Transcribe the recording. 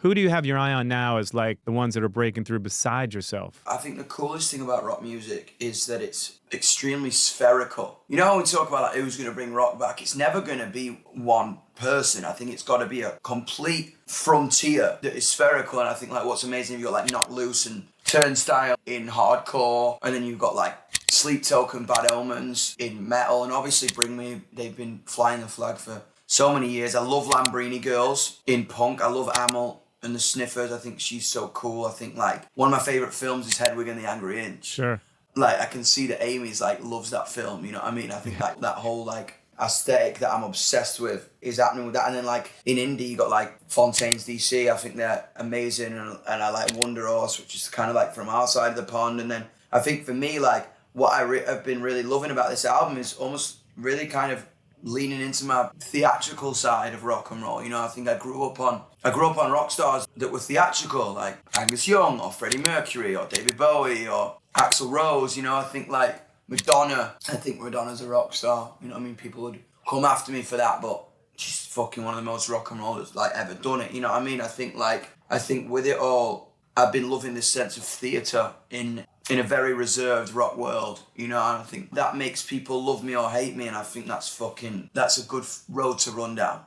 Who do you have your eye on now as like the ones that are breaking through beside yourself? I think the coolest thing about rock music is that it's extremely spherical. You know how we talk about like who's going to bring rock back? It's never going to be one person. I think it's got to be a complete frontier that is spherical. And I think like what's amazing, you've got like Knocked Loose and Turnstile in hardcore, and then you've got like Sleep Token, Bad Omens in metal, and obviously Bring Me, they've been flying the flag for so many years. I love Lambrini Girls in punk. I love Amel and the Sniffers. I think she's so cool. I think like one of my favourite films is Hedwig and the Angry Inch. Sure. Like I can see that Amy's like loves that film, you know what I mean? I think like that whole like aesthetic that I'm obsessed with is happening with that. And then like in indie you got like Fontaines DC. I think they're amazing, and I like Wonder Horse, which is kind of like from our side of the pond. And then I think for me like what I've been really loving about this album is almost really kind of leaning into my theatrical side of rock and roll. You know, I think I grew up on rock stars that were theatrical, like Angus Young or Freddie Mercury or David Bowie or Axl Rose. You know, I think like Madonna. I think Madonna's a rock star. You know what I mean? People would come after me for that, but she's fucking one of the most rock and rollers like ever done it. You know what I mean? I think with it all, I've been loving this sense of theatre in a very reserved rock world, you know, and I think that makes people love me or hate me, and I think that's a good road to run down.